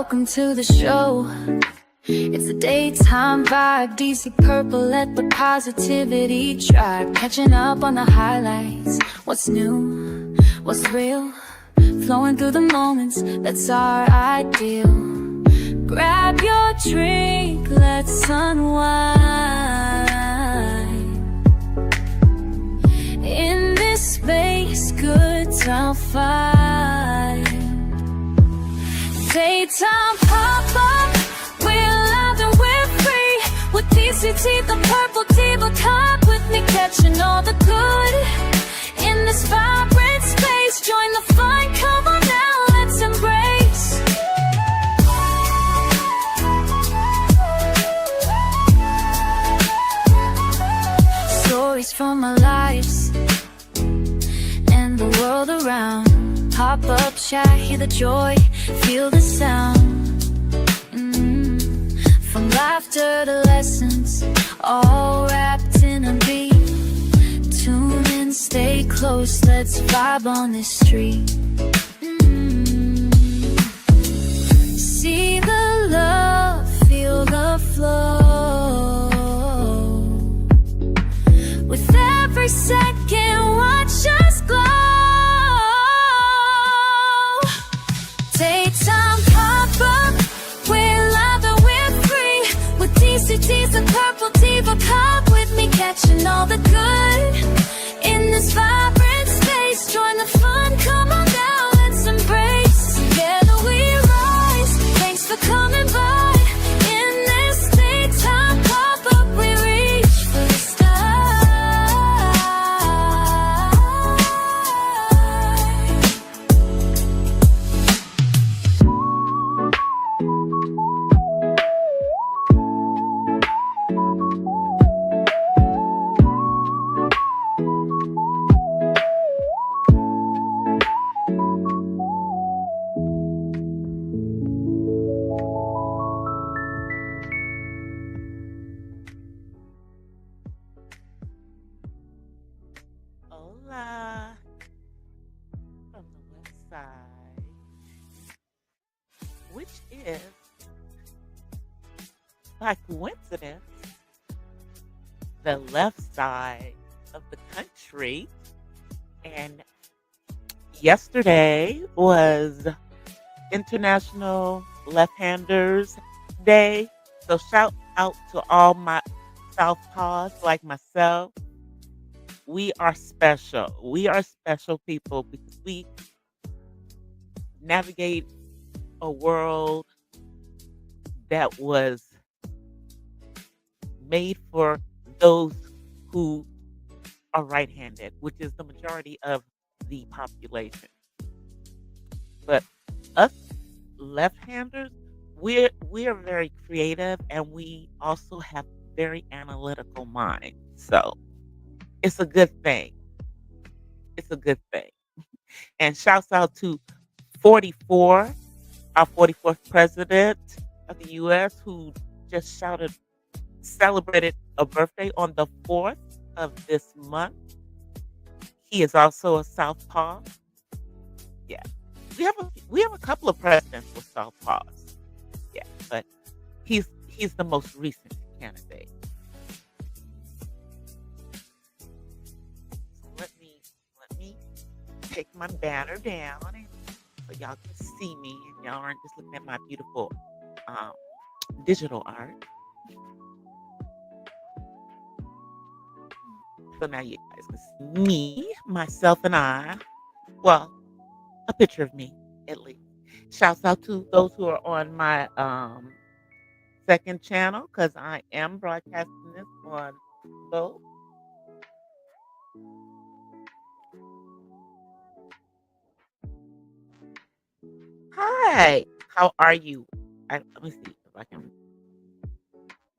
Welcome to the show. It's a daytime vibe, DC purple, let the positivity drive. Catching up on the highlights, what's new, what's real, flowing through the moments, that's our ideal. Grab your drink, let's unwind. In this space, good time find. Daytime pop-up, we're loud and we're free. With PCT, the purple diva, cup with me, catching all the good. In this vibrant space, join the fun, come on now, let's embrace. Stories from our lives and the world around. Pop up, chat, hear the joy, feel the sound. From laughter to lessons, all wrapped in a beat. Tune in, stay close, let's vibe on this street. See the love, feel the flow. With every second, watch us glow. Daytime pop-up, we're loud and we're free. With DCT's the purple diva, cup with me, catching all the good. In this vibrant space, join the fun, come on now, let's embrace. Together we rise, thanks for coming by. In this daytime pop-up, we reach for the sky. Hola, from the west side, which is, by coincidence, the left side of the country. And yesterday was International Left-Handers Day. So shout out to all my Southpaws like myself. We are special. We are special people because we navigate a world that was made for those who are right-handed, which is the majority of the population. But us left-handers, we're very creative, and we also have very analytical minds. So it's a good thing. It's a good thing. And shouts out to 44, our 44th president of the U.S., who just celebrated a birthday on the 4th of this month. He is also a Southpaw. Yeah. We have a couple of presidents with Southpaws. Yeah, but he's the most recent candidate. Let me take my banner down so y'all can see me and y'all aren't just looking at my beautiful digital art. So now you guys can see me, myself, and I. Well, a picture of me, at least. Shouts out to those who are on my second channel, because I am broadcasting this on both. Hi, how are you? Let me see if I can.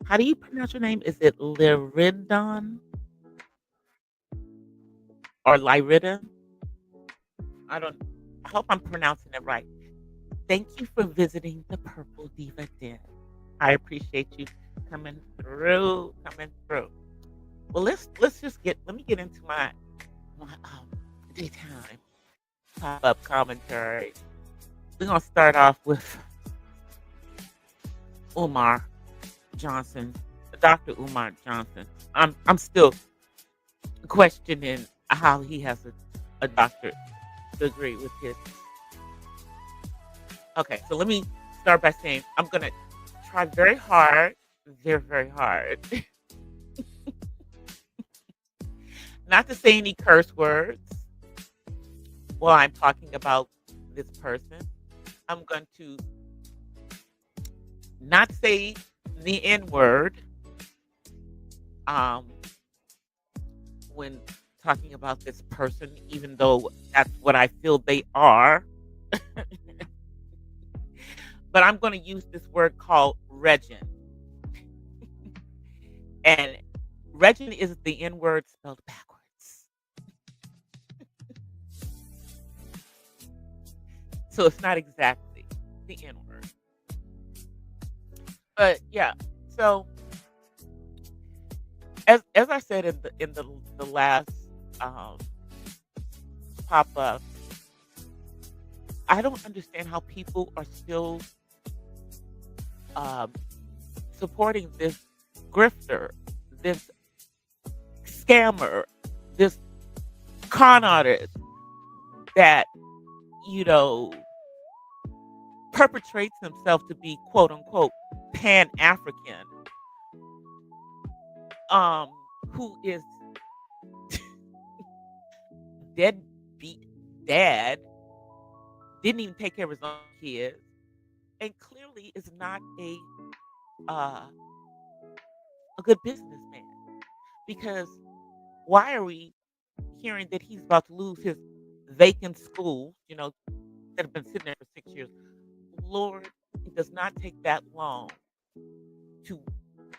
How do you pronounce your name? Is it Lyridon or Lyridon? I hope I'm pronouncing it right. Thank you for visiting the Purple Diva Den. I appreciate you coming through. Well, let me get into my daytime pop-up commentary. We're gonna start off with Umar Johnson, Dr. Umar Johnson. I'm still questioning how he has a doctorate degree with his. Okay, so let me start by saying I'm gonna try very hard, very hard, not to say any curse words while I'm talking about this person. I'm going to not say the N word um, when talking about this person, even though that's what I feel they are. But I'm going to use this word called regin. And regin is the N word spelled backwards. So it's not exactly the N word. But yeah, so as I said in the last um, pop up, I don't understand how people are still um, supporting this grifter, this scammer, this con artist that you know perpetrates himself to be quote unquote Pan African, um, who is deadbeat dad, didn't even take care of his own kids, and clearly is not uh, a good businessman. Because why are we hearing that he's about to lose his vacant school, that have been sitting there for 6 years? Lord, it does not take that long to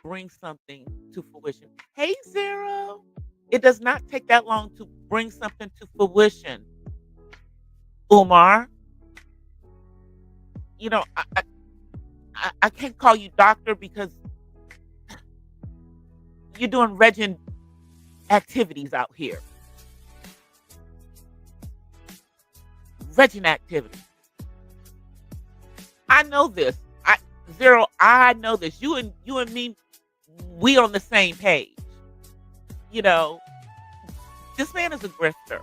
bring something to fruition. Hey, Zero. It does not take that long to bring something to fruition. Umar, you know, I can't call you doctor because you're doing regin activities out here. Regin activities. I know this. Zero, I know this. You and me, we on the same page. You know, this man is a grifter.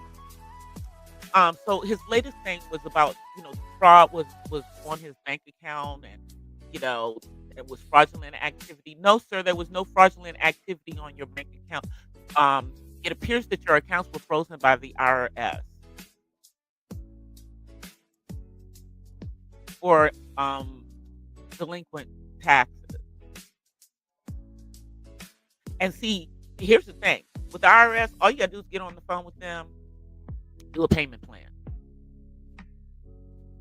So his latest thing was about, fraud was on his bank account, and it was fraudulent activity. No, sir, there was no fraudulent activity on your bank account. It appears that your accounts were frozen by the IRS for delinquent taxes. And see, here's the thing. With the IRS, all you gotta do is get on the phone with them, do a payment plan.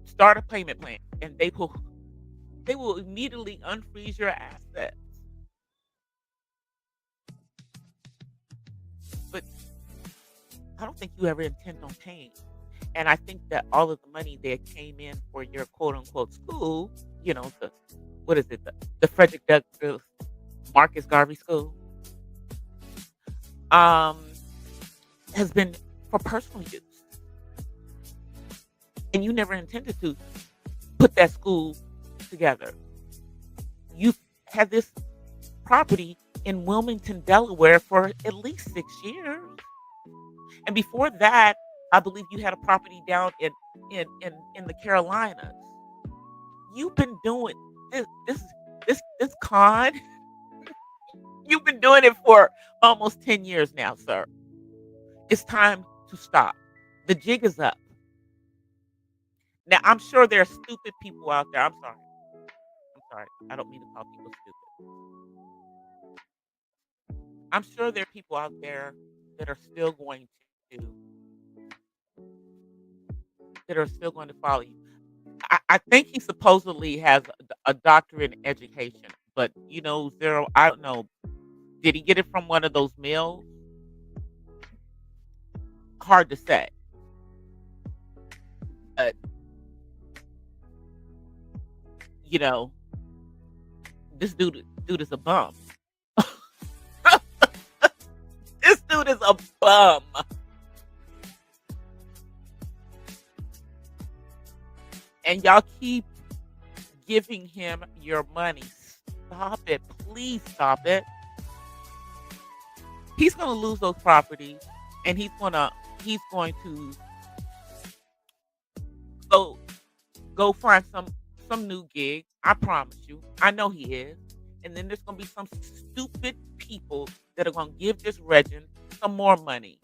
Start a payment plan, and they will immediately unfreeze your assets. But I don't think you ever intend on paying. And I think that all of the money that came in for your quote unquote school, the what is it, the Frederick Douglass Marcus Garvey School, um, has been for personal use. And you never intended to put that school together. You had this property in Wilmington, Delaware for at least 6 years. And before that, I believe you had a property down in the Carolinas. You've been doing this con. You've been doing it for almost 10 years now, sir. It's time to stop. The jig is up. Now, I'm sure there are stupid people out there. I'm sorry. I don't mean to call people stupid. I'm sure there are people out there that are still going to follow you. I think he supposedly has a doctorate in education, but Zero, I don't know. Did he get it from one of those mills? Hard to say. But this dude is a bum. This dude is a bum. And y'all keep giving him your money. stop it. Please stop it. He's going to lose those properties, and he's going to go go find some new gig. I promise you. I know he is. And then there's going to be some stupid people that are going to give this Regin some more money.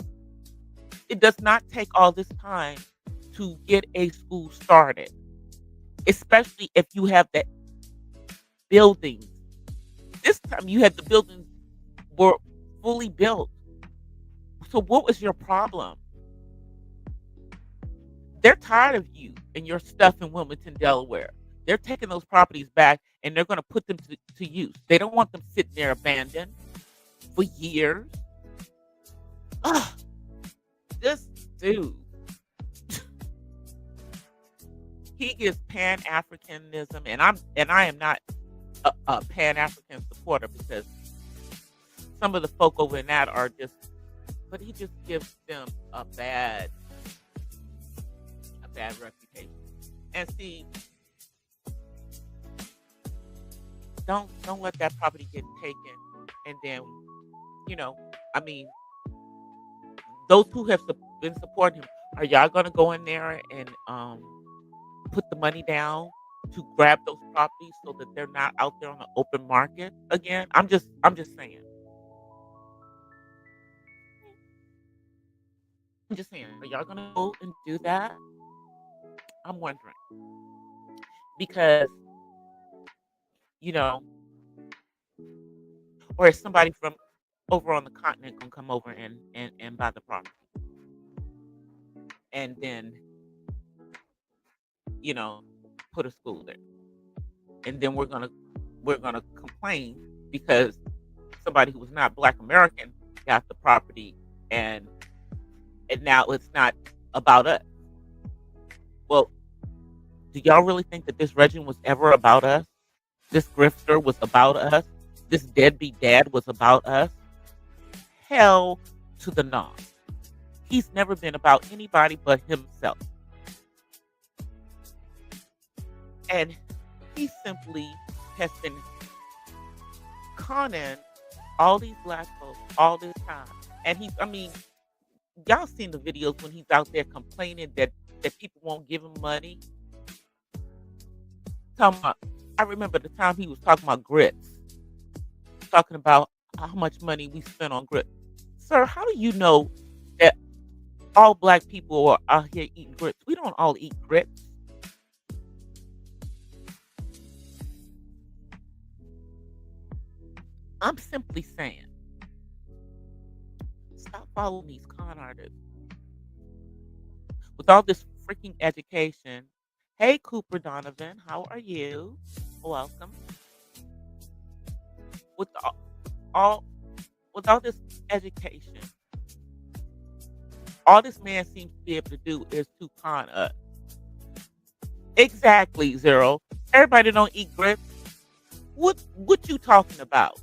It does not take all this time to get a school started, especially if you have the buildings. This time you had the buildings were fully built. So what was your problem? They're tired of you and your stuff in Wilmington, Delaware. They're taking those properties back and they're going to put them to use. They don't want them sitting there abandoned for years. Ugh, this dude, he is Pan-Africanism, and I am not a Pan-African supporter because some of the folk over in that are just, but he just gives them a bad reputation. And see, don't let that property get taken, and then I mean, those who have been supporting him, are y'all gonna go in there and put the money down to grab those properties so that they're not out there on the open market again? I'm just saying. I'm just saying. Are y'all gonna go and do that? I'm wondering because you know, or is somebody from over on the continent gonna come over and buy the property, and then you know put a school there, and then we're gonna complain because somebody who was not Black American got the property, and now it's not about us. Well, do y'all really think that this Regin was ever about us? This grifter was about us? This deadbeat dad was about us? Hell to the no. He's never been about anybody but himself. And he simply has been conning all these Black folks all this time. And y'all seen the videos when he's out there complaining that people won't give him money. I remember the time he was talking about grits, talking about how much money we spent on grits. Sir, how do you know that all Black people are out here eating grits? We don't all eat grits. I'm simply saying, stop following these con artists with all this freaking education. Hey, Cooper Donovan, how are you? Welcome. With all with all this education, all this man seems to be able to do is to con us. Exactly, Zero. Everybody don't eat grits. What you talking about?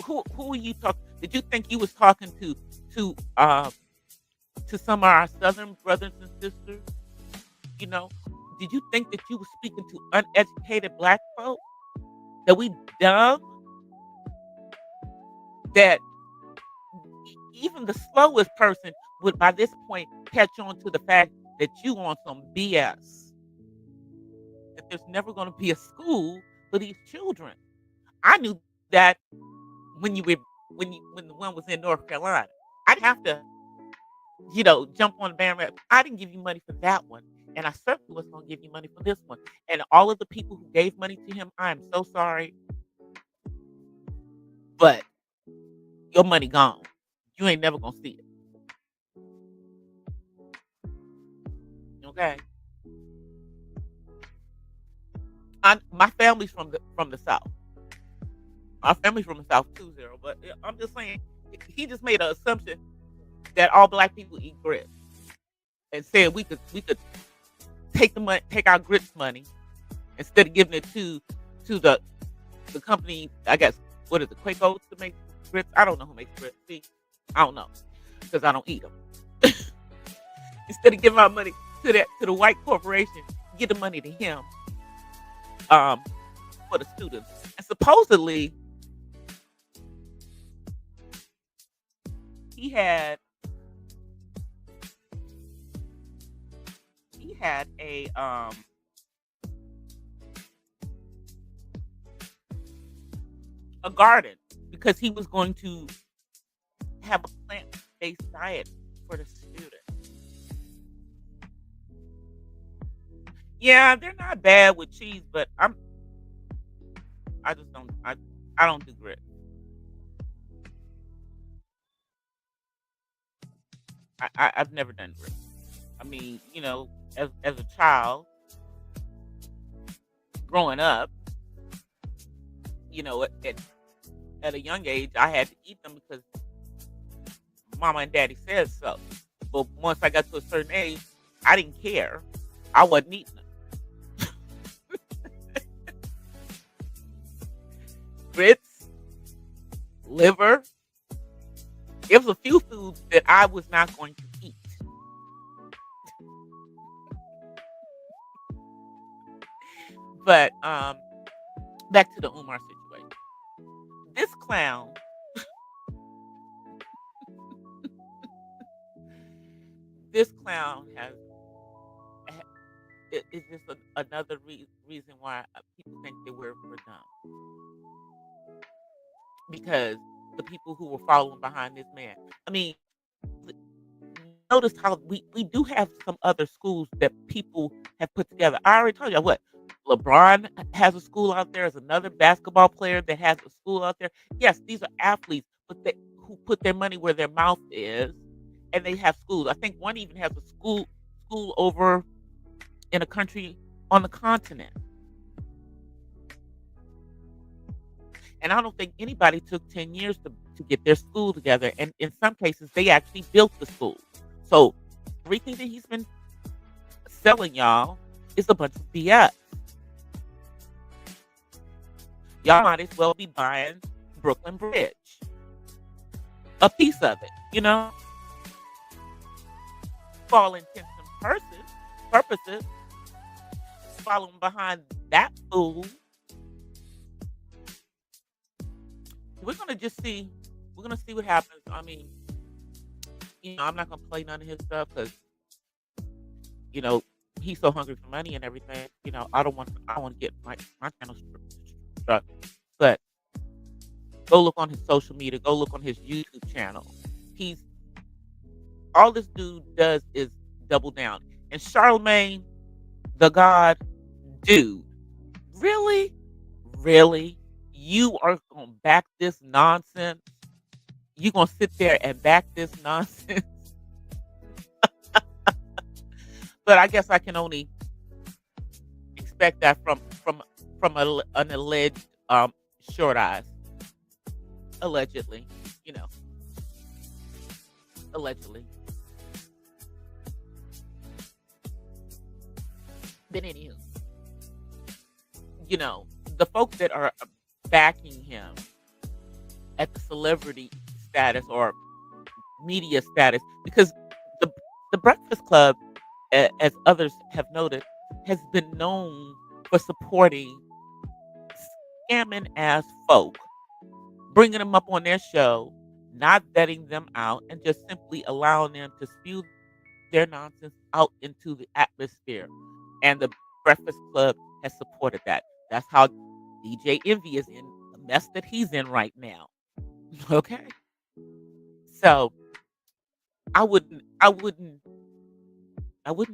Who are you talking? Did you think you was talking to some of our Southern brothers and sisters? Did you think that you were speaking to uneducated Black folk? That we dumb? That even the slowest person would, by this point, catch on to the fact that you on some BS. That there's never going to be a school for these children. I knew that when the one was in North Carolina. I didn't have to, jump on the bandwagon. I didn't give you money for that one. And I certainly was going to give you money for this one. And all of the people who gave money to him, I am so sorry. But your money gone. You ain't never going to see it. Okay? My family's from the South. My family's from the South too, Zero. But I'm just saying, he just made an assumption that all Black people eat grits, and said we could take our grits money instead of giving it to the company. I guess what is it, Quakos to make grits? I don't know who makes grits. See, I don't know because I don't eat them. Instead of giving our money to the white corporation, give the money to him. um, for the students. And supposedly he had he had a garden because he was going to have a plant-based diet for the students. Yeah, they're not bad with cheese, but I just don't I don't do grits. I've never done grits. I mean, as a child growing up, at a young age, I had to eat them because mama and daddy said so. But once I got to a certain age, I didn't care. I wasn't eating them. Grits, liver. There was a few foods that I was not going to eat. But back to the Umar situation. This clown, this clown is just another reason why people think that we're dumb because the people who were following behind this man. I mean, notice how we do have some other schools that people have put together. I already told you what LeBron has a school out there. There's another basketball player that has a school out there. Yes, these are athletes, but who put their money where their mouth is, and they have schools. I think one even has a school over in a country on the continent. And I don't think anybody took 10 years to get their school together. And in some cases, they actually built the school. So everything that he's been selling y'all is a bunch of BS. Y'all might as well be buying Brooklyn Bridge. A piece of it, For all intents and purposes, following behind that fool. We're gonna see what happens. I mean, I'm not gonna play none of his stuff because he's so hungry for money and everything. I don't want to get my channel struck. But go look on his social media. Go look on his YouTube channel. All this dude does is double down. And Charlemagne, the God, dude, really, you are gonna back this nonsense? You gonna sit there and back this nonsense? But I guess I can only expect that from an alleged short eyes, allegedly, allegedly. But anywho, the folks that are backing him at the celebrity status or media status, because the Breakfast Club, as others have noted, has been known for supporting scamming ass folk, bringing them up on their show, not vetting them out, and just simply allowing them to spew their nonsense out into the atmosphere. And the Breakfast Club has supported that. That's how DJ Envy is in the mess that he's in right now. Okay. So I wouldn't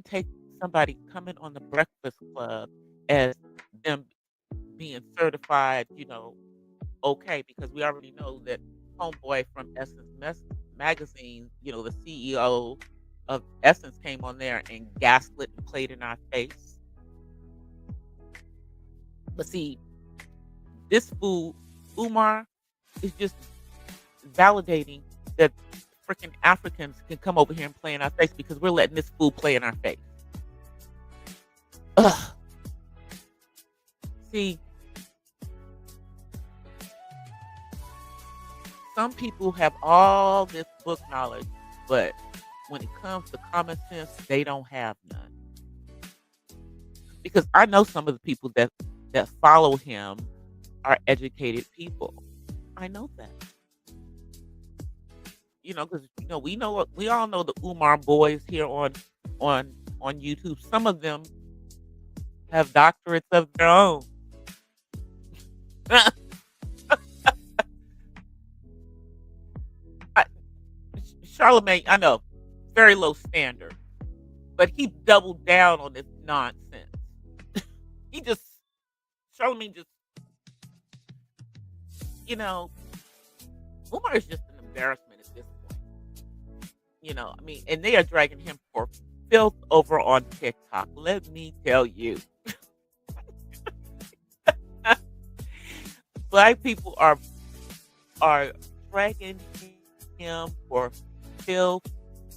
take somebody coming on the Breakfast Club as them being certified, okay, because we already know that homeboy from Essence magazine, the CEO of Essence came on there and gaslit and played in our face. But see, this fool, Umar, is just validating that freaking Africans can come over here and play in our face because we're letting this fool play in our face. Ugh. See, some people have all this book knowledge, but when it comes to common sense, they don't have none. Because I know some of the people that that follow him are educated people. I know that. Because we all know the Umar boys here on on YouTube. Some of them have doctorates of their own. I, Charlemagne, I know, very low standard, but he doubled down on this nonsense. He just Charlemagne just you know Umar is just an embarrassment at this point. I mean, and they are dragging him for filth over on TikTok. Let me tell you, black people are dragging him for filth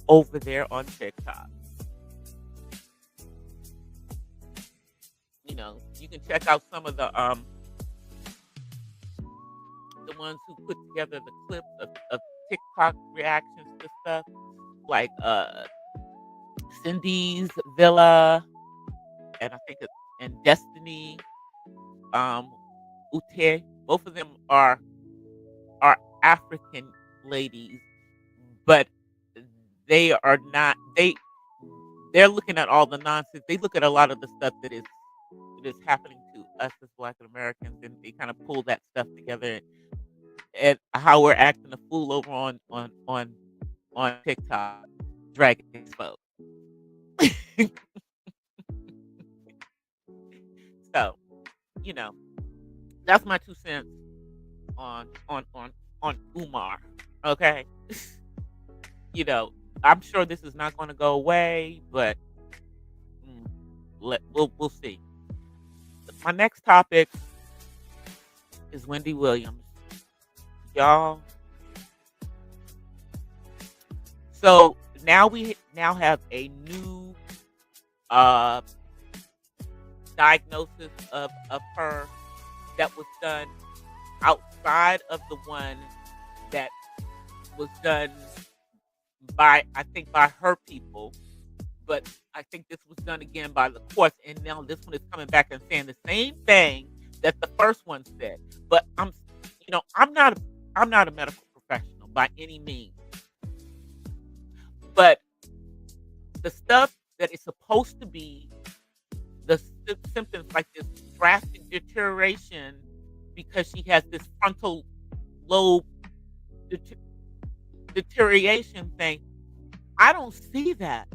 over there on TikTok. You can check out some of the ones who put together the clips of TikTok reactions to stuff like Cindy's Villa and I think it's and Destiny um Ute. Both of them are African ladies, but they are not they're looking at all the nonsense. They look at a lot of the stuff that is happening to us as Black Americans, and they kind of pull that stuff together and how we're acting a fool over on TikTok, dragging these folks. So you know that's my 2 cents on Umar. Okay, you know I'm sure this is not going to go away, but mm, we'll see. My next topic is Wendy Williams, y'all. So now we now have a new uh diagnosis of her that was done outside of the one that was done by I think by her people, but I think this was done again by the courts, and now this one is coming back and saying the same thing that the first one said. But I'm not a medical professional by any means, but the stuff that is supposed to be the symptoms like this drastic deterioration because she has this frontal lobe det- deterioration thing. I don't see that.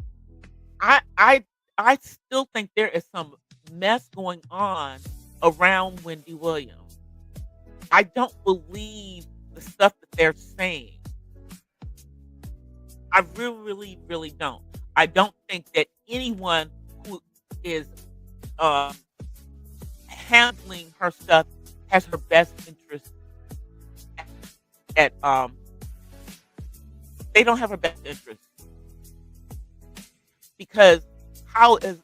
I I I still think there is some mess going on around Wendy Williams. I don't believe the stuff that they're saying. I really, really, really don't. I don't think that anyone who is um, handling her stuff has her best interest at they don't have her best interest because how is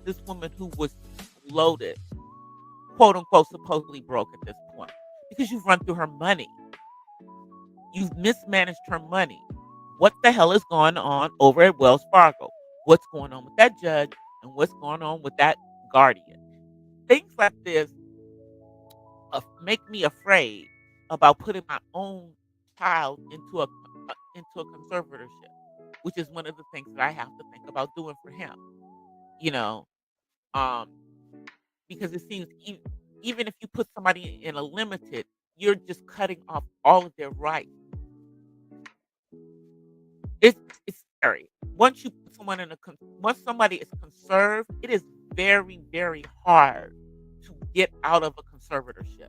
this woman who was loaded, quote unquote, supposedly broke at this point? Because you've run through her money. You've mismanaged her money. What the hell is going on over at Wells Fargo? What's going on with that judge and what's going on with that guardian? Things like this make me afraid about putting my own child into a conservatorship, which is one of the things that I have to think about doing for him. You know, um, because it seems even if you put somebody in a limited, you're just cutting off all of their rights. It's scary. Once you put someone once somebody is conserved, it is very very hard to get out of a conservatorship.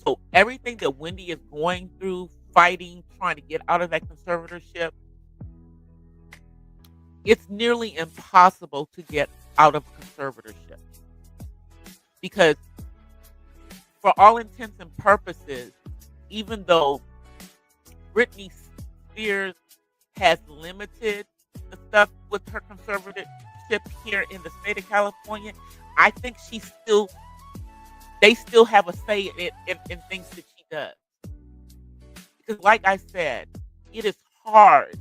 So everything that Wendy is going through, fighting, trying to get out of that conservatorship, it's nearly impossible to get out of a conservatorship because, for all intents and purposes, even though Britney Spears has limited the stuff with her conservatorship here in the state of California, I think they still have a say in things that she does. Because, like I said, it is hard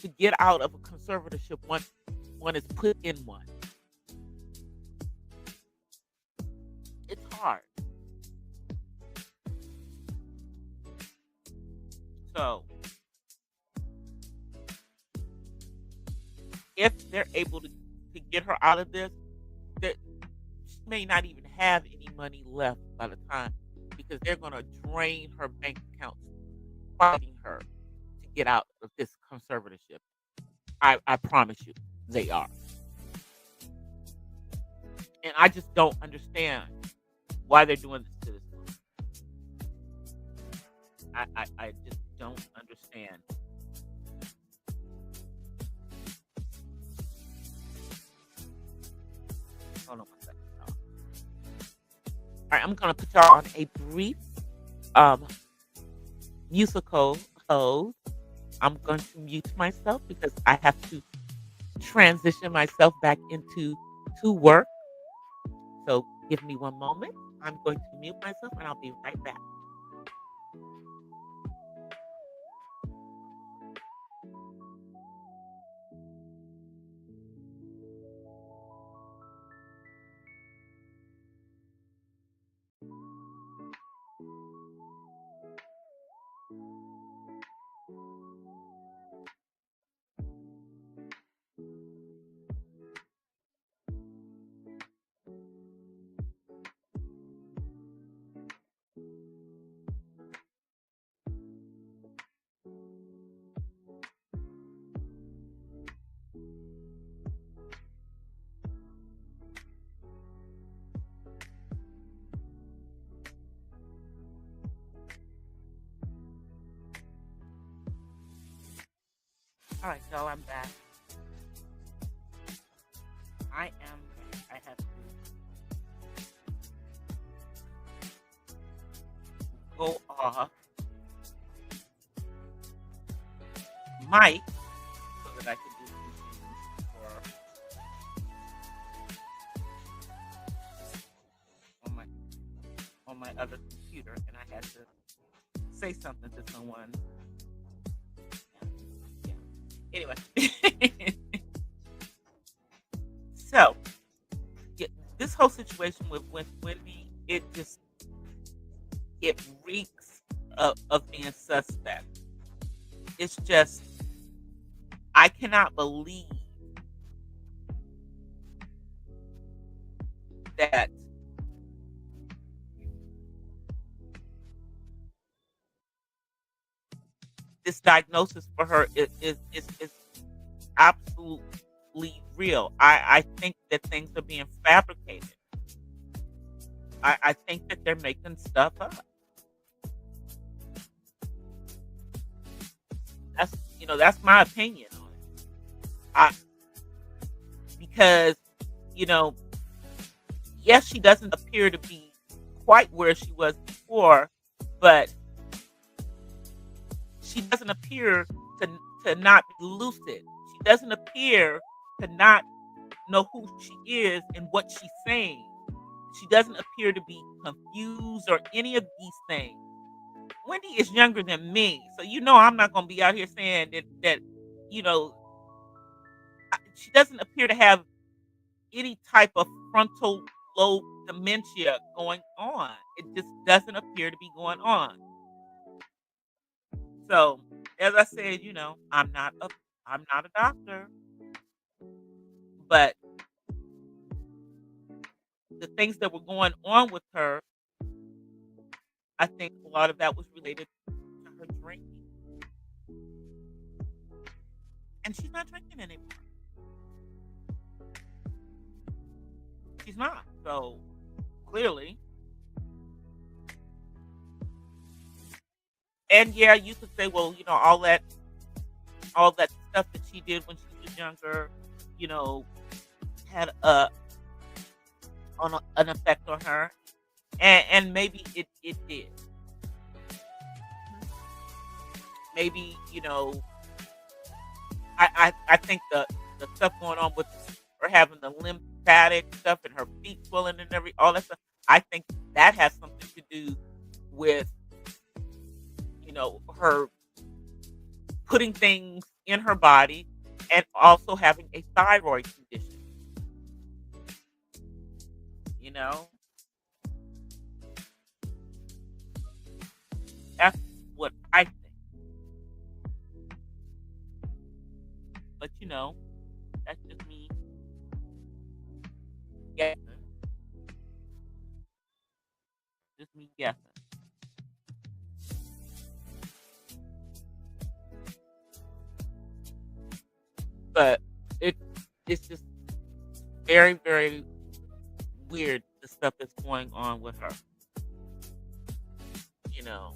to get out of a conservatorship once one is put in one. hard. So if they're able to get her out of this, that she may not even have any money left by the time, because they're going to drain her bank accounts fighting her to get out of this conservatorship. I promise you, they are. And I just don't understand why they're doing this to this woman. I just don't understand. Hold on one second, y'all. All right, I'm going to put y'all on a brief um, musical hold. I'm going to mute myself because I have to transition myself back into to work. So give me one moment. I'm going to mute myself and I'll be right back. All right, y'all, I'm back. I have to go off mic so that I can do some things on my other computer, and I had to say something to someone. Yeah. Anyway, so yeah, this whole situation with Whitney, it reeks of being suspect. It's just, I cannot believe that this diagnosis for her is absolutely real. I think that things are being fabricated. I think that they're making stuff up. That's my opinion on it. I Because, you know, yes, she doesn't appear to be quite where she was before, but she doesn't appear to not be lucid. She doesn't appear to not know who she is and what she's saying. She doesn't appear to be confused or any of these things. Wendy is younger than me, so I'm not going to be out here saying that you know she doesn't appear to have any type of frontal lobe dementia going on. It just doesn't appear to be going on. So, as I said, I'm not a doctor, but the things that were going on with her, I think a lot of that was related to her drinking, and she's not drinking anymore. She's not. So clearly, and yeah, you could say, well, all that stuff that she did when she was younger, you know, had an effect on her, and maybe it did. Maybe I think the stuff going on with her having the lymphatic stuff and her feet swelling and all that stuff. I think that has something to do with her putting things in her body and also having a thyroid condition. You know, But that's just me guessing. Just me guessing. But it it's just very, very weird the stuff that's going on with her. You know.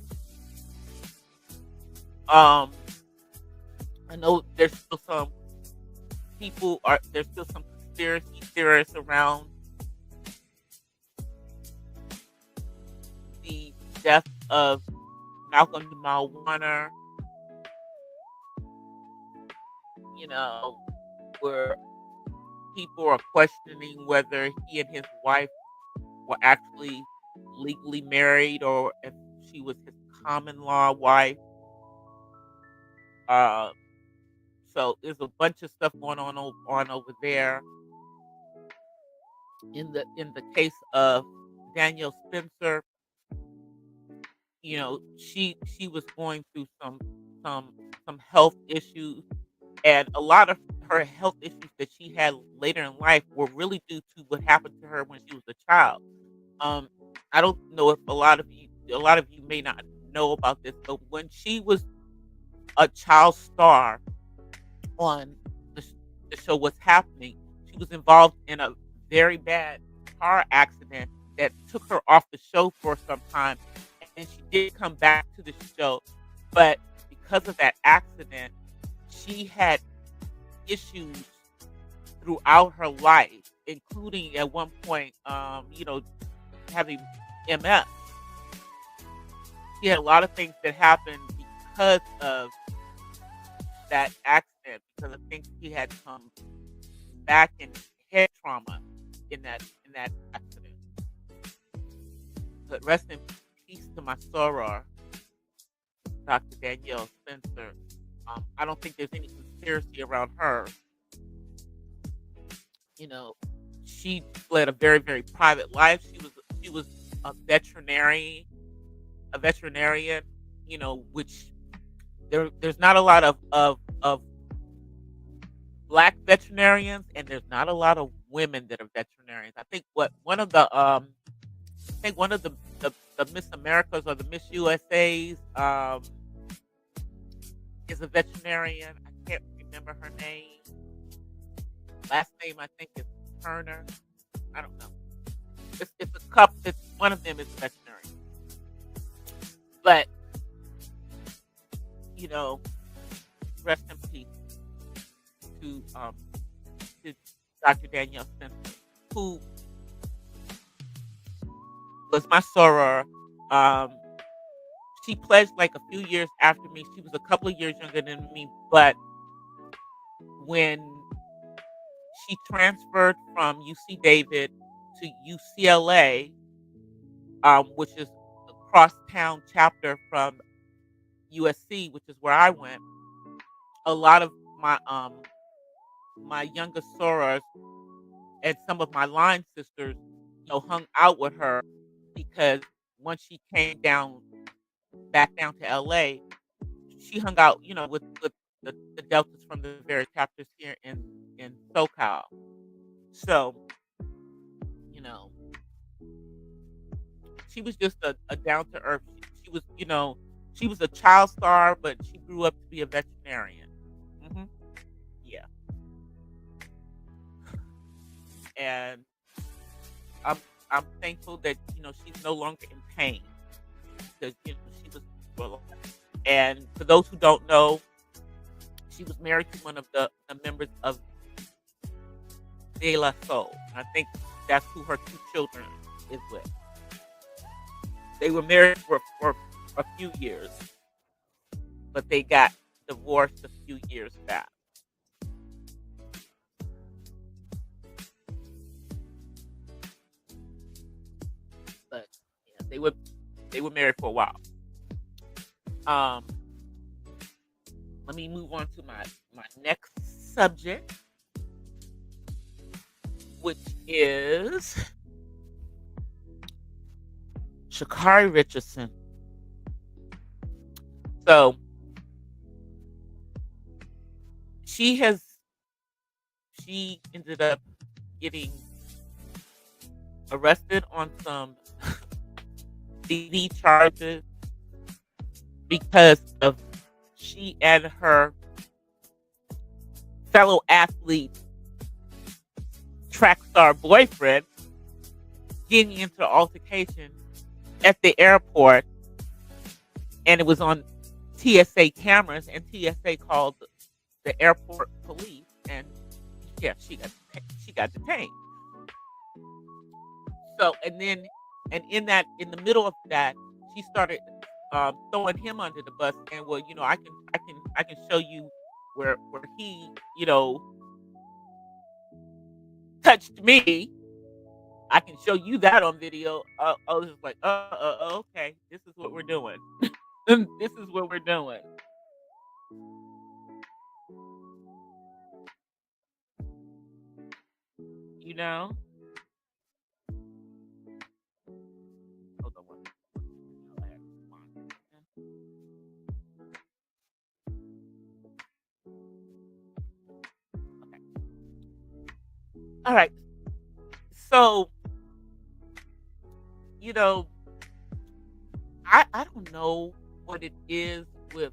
Um I know there's still some conspiracy theorists around the death of Malcolm Jamal Warner, you know, where people are questioning whether he and his wife were actually legally married or if she was his common law wife. Uh, so there's a bunch of stuff going on over there. In the case of Danielle Spencer, she was going through some some health issues, and a lot of her health issues that she had later in life were really due to what happened to her when she was a child. Um, I don't know if a lot of you may not know about this, but when she was a child star on the show What's Happening, she was involved in a very bad car accident that took her off the show for some time, and she did come back to the show, but because of that accident, she had issues throughout her life, including at one point, having MS. She had a lot of things that happened because of that accident, because of things she had some back and head trauma in that accident. But rest in peace to my soror, Dr. Danielle Spencer. I don't think there's any conspiracy around her. You know, she led a very, very private life. She was a veterinarian. Which there's not a lot of black veterinarians, and there's not a lot of women that are veterinarians. I think one of the Miss Americas or the Miss USA's is a veterinarian. I can't remember her name. Last name I think is Turner. I don't know. It's a couple. It's one of them is a veterinarian. But you know, rest in peace to Dr. Danielle Spencer, who was my soror. Um, she pledged like a few years after me. She was a couple of years younger than me, but when she transferred from UC David to UCLA, which is a crosstown chapter from USC, which is where I went. A lot of my younger sorors and some of my line sisters, hung out with her because once she came back down to LA, she hung out, with the Deltas from the various chapters here in SoCal. So, you know, she was just a down to earth. She was a child star, but she grew up to be a veterinarian. hmm Yeah, and I'm I'm thankful that she's no longer in pain because she was well. And for those who don't know, she was married to one of the members of De La Soul. I think that's who her two children is with. They were married for a few years, but they got divorced a few years back. But yeah, they were married for a while. Um, Let me move on to my next subject, which is Shakari Richardson. So she has she ended up getting arrested on some DV charges because of she and her fellow athlete track star boyfriend getting into an altercation at the airport, and it was on TSA cameras, and TSA called the airport police, and yeah, she got detained. So, and then, and in the middle of that, she started throwing him under the bus, and well, I can show you where he, touched me. I can show you that on video. I was just like, okay, this is what we're doing. This is what we're doing. You know. Hold on one. Okay. All right. So you know, I don't know what it is with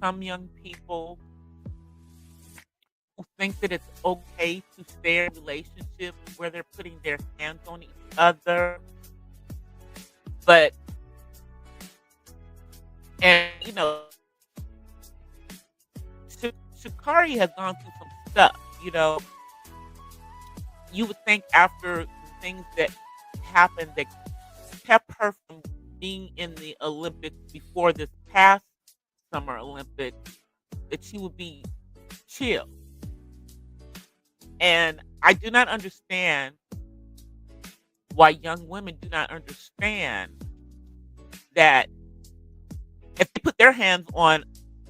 some young people who think that it's okay to stay in relationships where they're putting their hands on each other. But and Shikari has gone through some stuff. You know, you would think after the things that happened that kept her from being in the Olympics before this past Summer Olympics that she would be chill. And I do not understand why young women do not understand that if they put their hands on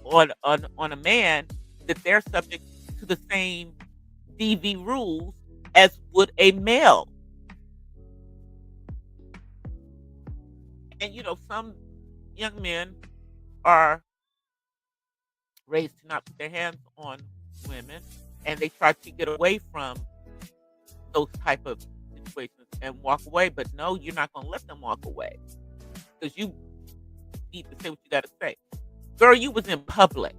a man, that they're subject to the same DV rules as would a male. And some young men are raised to not put their hands on women, and they try to get away from those type of situations and walk away. But no, you're not going to let them walk away because you need to say what you got to say. Girl, you was in public.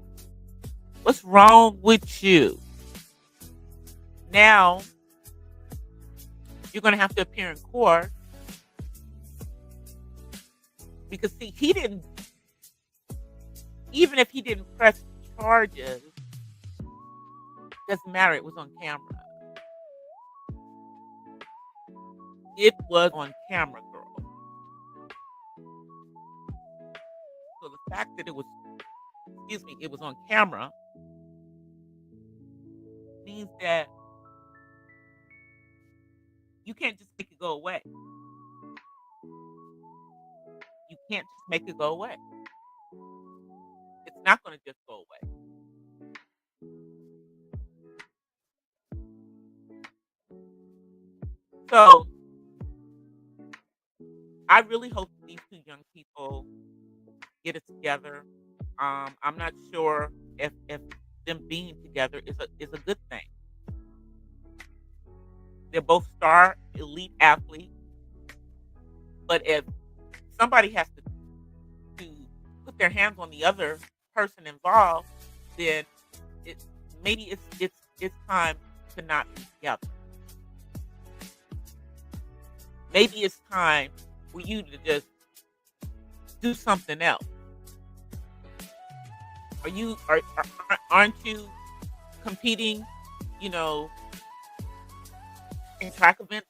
What's wrong with you? Now you're going to have to appear in court because see, he didn't. Even if he didn't press charges, doesn't matter. It was on camera. It was on camera, girl. So the fact that it was on camera means that you can't just make it go away. You can't just make it go away. It's not going to just go away. So I really hope these two young people get it together. I'm not sure if them being together is a good thing. They're both star elite athletes, but if somebody has to put their hands on the other person involved, then it maybe it's time to not be together. Maybe it's time for you to just do something else. Aren't you competing, you know, in track events?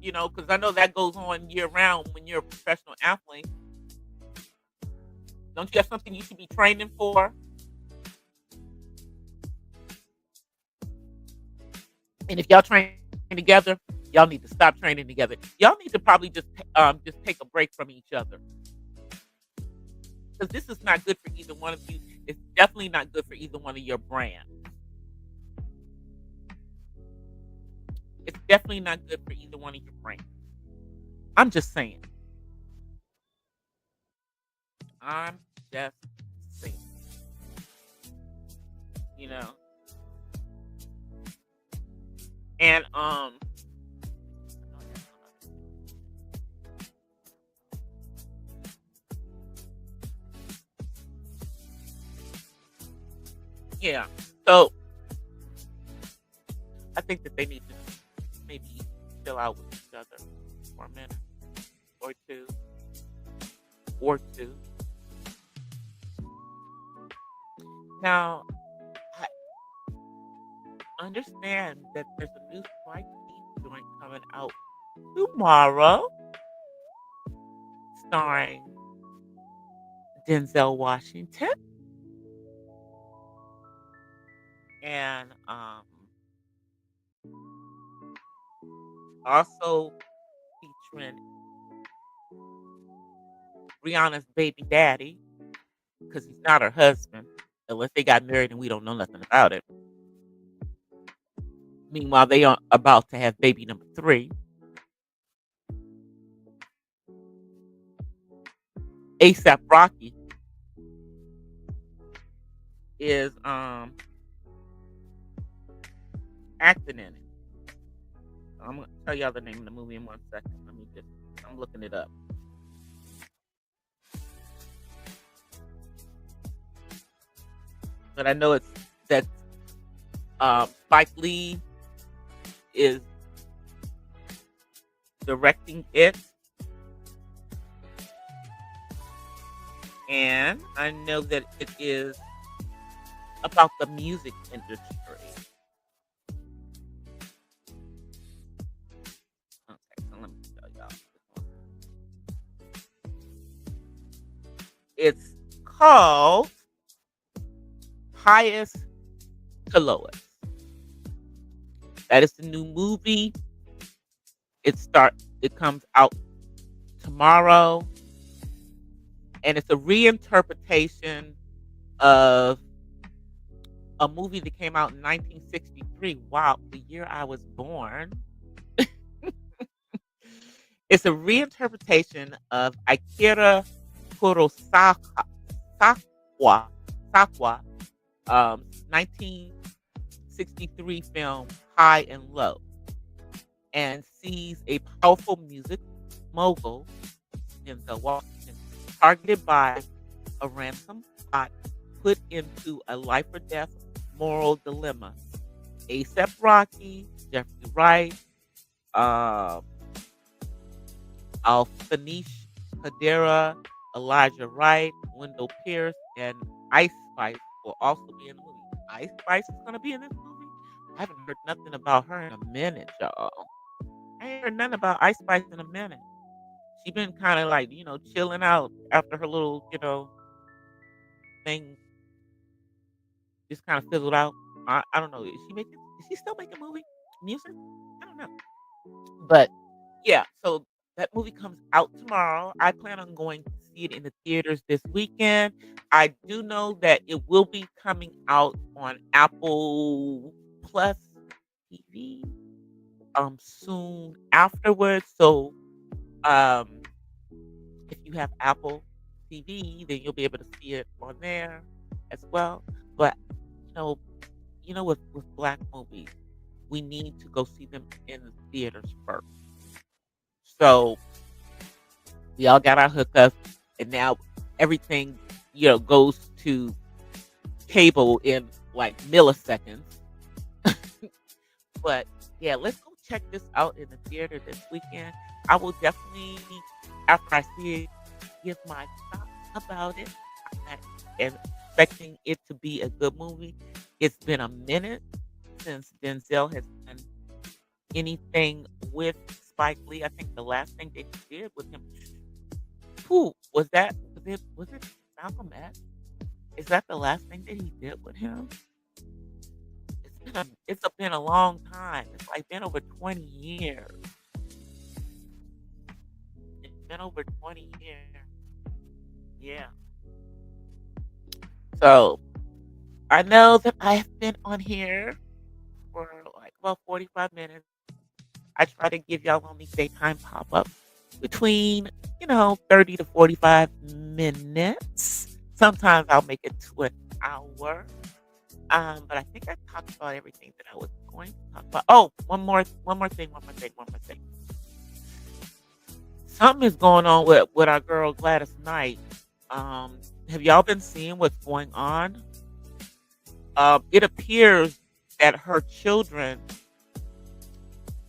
Because I know that goes on year round when you're a professional athlete. Don't you have something you should be training for? And if y'all train together, y'all need to stop training together. Y'all need to probably just take a break from each other because this is not good for either one of you. It's definitely not good for either one of your brands. It's definitely not good for either one of your brands. I'm just saying. I'm just saying. You know. And yeah. So I think that they need to maybe chill out with each other for a minute or two or two. Now I understand that there's a new Spike Lee joint coming out tomorrow, starring Denzel Washington and also featuring Rihanna's baby daddy because he's not her husband unless they got married and we don't know nothing about it. Meanwhile, they are about to have baby number three. ASAP Rocky is acting in it. I'm gonna tell y'all the name of the movie in 1 second. I'm looking it up. But I know it's that Spike Lee is directing it. And I know that it is about the music industry. Okay, so let me tell y'all. It's called Highest to Lowest. That is the new movie. It comes out tomorrow. And it's a reinterpretation of a movie that came out in 1963. Wow, the year I was born. It's a reinterpretation of Akira Kurosawa, Sakwa, 1963 film High and Low, and sees a powerful music mogul in the Washington targeted by a ransom plot put into a life or death moral dilemma. ASAP Rocky, Jeffrey Wright, Alphanish Hadera, Elijah Wright, Wendell Pierce, and Ice Spice will also be in the movie. Ice Spice is going to be in this movie? I haven't heard nothing about her in a minute, y'all. I ain't heard nothing about Ice Spice in a minute. She been kind of like, chilling out after her little, thing just kind of fizzled out. I don't know. Is she still making music? I don't know. But yeah, so that movie comes out tomorrow. I plan on going to see it in the theaters this weekend. I do know that it will be coming out on Apple Plus TV soon afterwards. So if you have Apple TV, then you'll be able to see it on there as well. But you know, with black movies, we need to go see them in the theaters first. So we all got our hookups, and now everything goes to cable in like milliseconds. But yeah, let's go check this out in the theater this weekend. I will definitely, after I see it, give my thoughts about it. I am expecting it to be a good movie. It's been a minute since Denzel has done anything with Spike Lee. I think the last thing they did with him, who was that? Was it Malcolm X? Is that the last thing that he did with him? It's been a long time. It's like been over 20 years. It's been over 20 years. Yeah. So I know that I've been on here for like about 45 minutes. I try to give y'all only daytime pop up between, 30 to 45 minutes. Sometimes I'll make it to an hour. But I think I talked about everything that I was going to talk about. Oh, one more thing. Something is going on with our girl Gladys Knight. Um, have y'all been seeing what's going on? It appears that her children,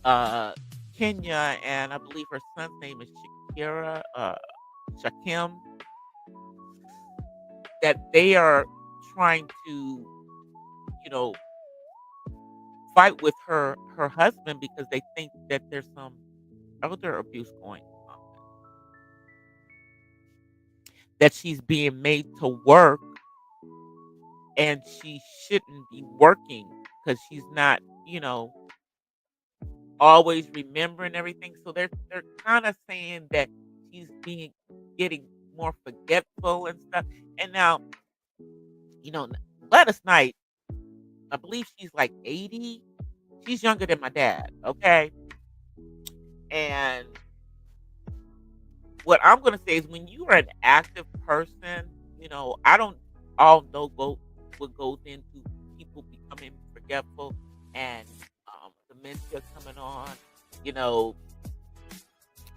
uh, Kenya, and I believe her son's name is Shakim, that they are trying to, you know, fight with her husband because they think that there's some elder abuse going on. That she's being made to work and she shouldn't be working because she's not, always remembering everything. So they're kind of saying that she's being getting more forgetful and stuff. And now, you know, Gladys Knight, I believe she's like 80. She's younger than my dad, okay? And what I'm gonna say is when you are an active person, I don't all know what goes into people becoming forgetful and dementia coming on. You know,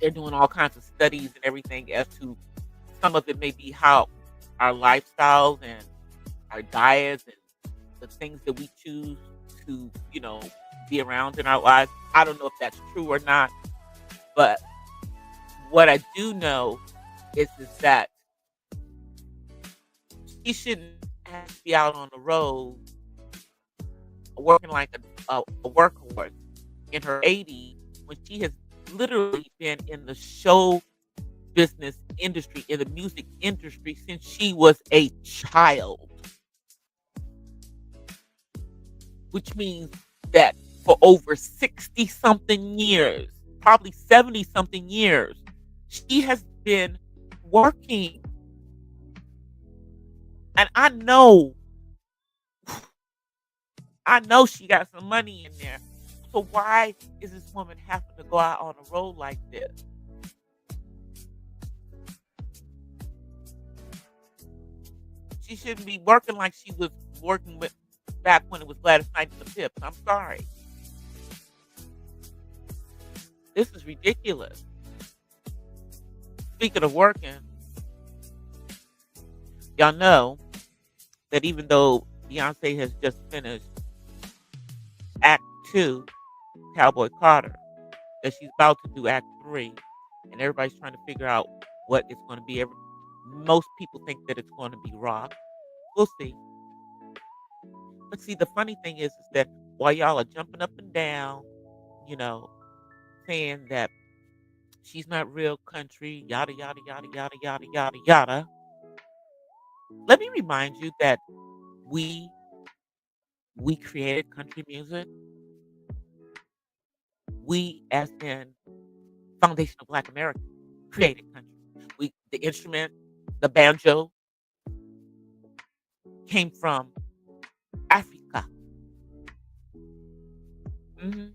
they're doing all kinds of studies and everything as to some of it may be how our lifestyles and our diets and the things that we choose to, be around in our lives. I don't know if that's true or not, but what I do know is that she shouldn't have to be out on the road working like a workhorse in her 80s when she has literally been in the show business industry, in the music industry since she was a child. Which means that for over 60 something years, probably 70 something years, she has been working. And I know she got some money in there. So why is this woman having to go out on a road like this? She shouldn't be working like she was working with back when it was Gladys Knight and the Pips. I'm sorry. This is ridiculous. Speaking of working, y'all know that even though Beyonce has just finished Act 2, Cowboy Carter, that she's about to do Act 3, and everybody's trying to figure out what it's going to be. Most people think that it's going to be rock. We'll see. But see, the funny thing is that while y'all are jumping up and down, you know, saying that she's not real country, yada, yada, yada, yada, yada, yada, yada, let me remind you that we we created country music. We, as in Foundation of Black America, created country. The instrument, the banjo, came from Africa. hmm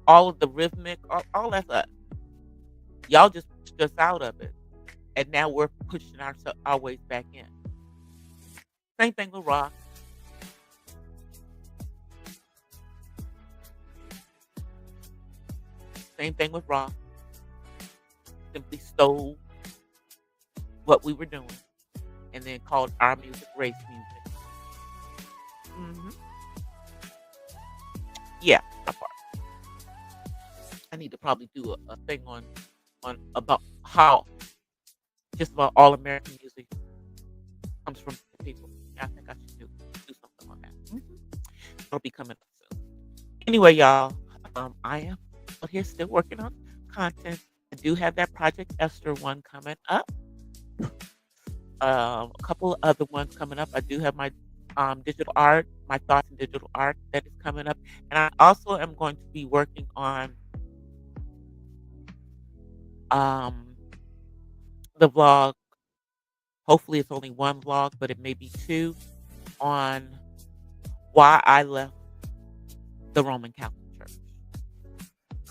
All of the rhythmic, all that's us. Y'all just pushed us out of it, and now we're pushing our ways back in. Same thing with rock. Same thing with rock. Simply stole what we were doing and then called our music race music. hmm Yeah, that part. I need to probably do a thing on about how just about all American music comes from people. Yeah, I think I should do something on that. It'll be coming up soon. Anyway, y'all, I am out here still working on content. I do have that Project Esther one coming up. A couple of other ones coming up. I do have my digital art, my thoughts in digital art that is coming up, and I also am going to be working on um the vlog. Hopefully, it's only one vlog, but it may be two on why I left the Roman Catholic Church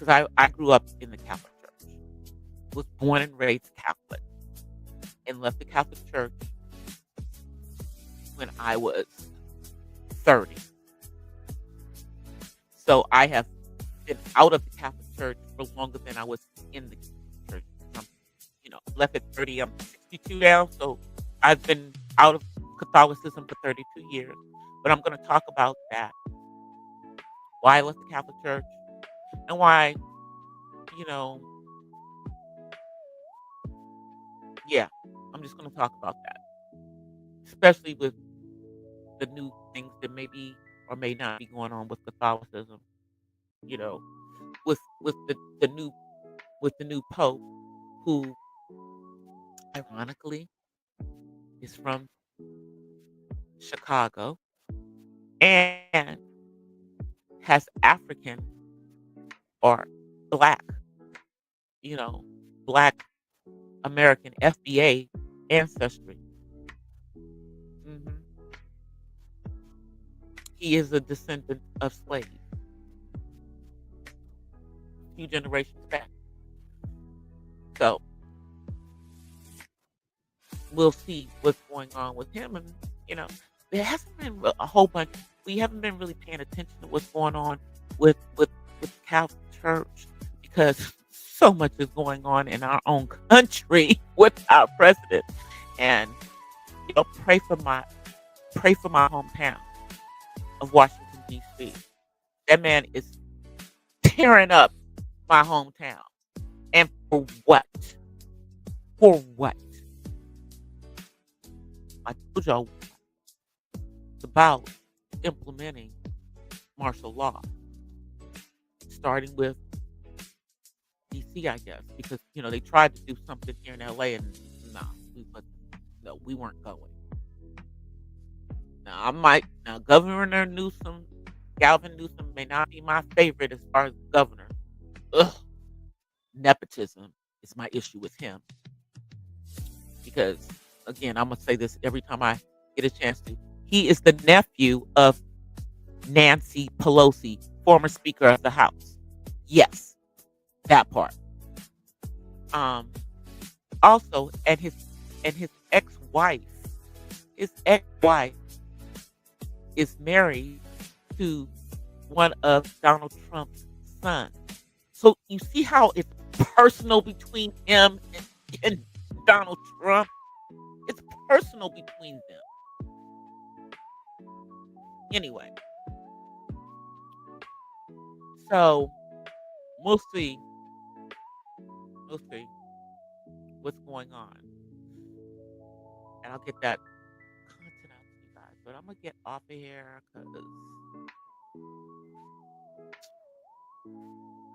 because I grew up in the Catholic Church, was born and raised Catholic, and left the Catholic Church when I was 30. So I have been out of the Catholic Church for longer than I was in the Catholic Church. I'm, left at 30. I'm 62 now, so I've been out of Catholicism for 32 years. But I'm going to talk about that, why I left the Catholic Church, and why, you know, yeah, I'm just going to talk about that, especially with the new things that may be or may not be going on with Catholicism. You know, with the new with the new Pope, who ironically is from Chicago and has African or black, you know, black American FBA ancestry. hmm He is a descendant of slaves, a few generations back. So we'll see what's going on with him. And, you know, there hasn't been a whole bunch. We haven't been really paying attention to what's going on with the Catholic Church, because so much is going on in our own country with our president. And, pray for my hometown of Washington, D.C. That man is tearing up my hometown. And for what? For what? I told y'all it's about implementing martial law, starting with DC, I guess, because they tried to do something here in LA, and we weren't going. Now Galvin Newsom may not be my favorite as far as governor. Ugh, nepotism is my issue with him, because again, I'm gonna say this every time I get a chance to. He is the nephew of Nancy Pelosi, former Speaker of the House. Yes, that part. Also, and his ex-wife, his ex-wife is married to one of Donald Trump's sons. So you see how it's personal between him and Donald Trump. It's personal between them. Anyway, so we'll see what's going on, and I'll get that content out to you guys. But I'm gonna get off of here because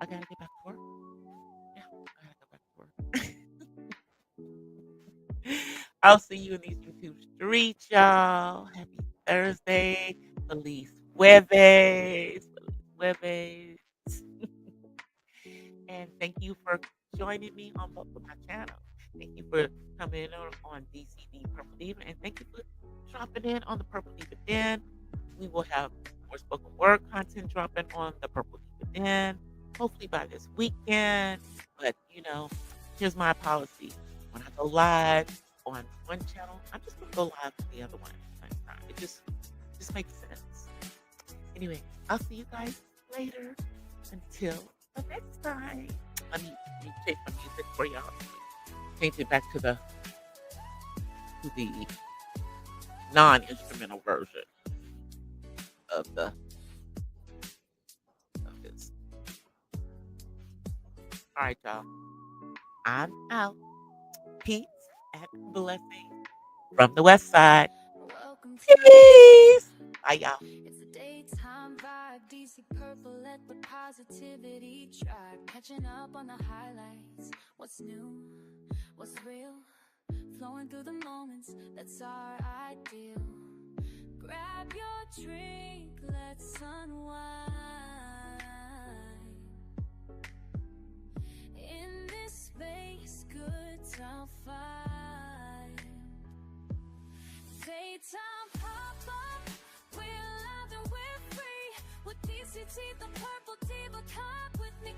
I gotta get back to work. Yeah, I gotta go back to work. I'll see you in these YouTube streets, y'all. Happy Thursday. Feliz Jueves. Feliz Jueves. And thank you for joining me on both of my channels. Thank you for coming in on DCD Purple Diva. And thank you for dropping in on the Purple Diva Den. We will have more spoken word content dropping on the Purple Diva Den, hopefully by this weekend. But, here's my policy. When I go live on one channel, I'm just going to go live on the other one at the same time. It just makes sense. Anyway, I'll see you guys later. Until the next time. Let me change my music for y'all. Change it back to the non-instrumental version of this. All right, y'all. I'm out. Peace and blessings from the West Side. Peace. Bye, y'all. It's a daytime vibe, DC purple, let the positivity drive. Catching up on the highlights, what's new, what's real, flowing through the moments, that's our ideal. Grab your drink, let's unwind. In this space, good time find. Daytime pop-up, we're live and we're free. With DCT, the Purple Diva, come with me.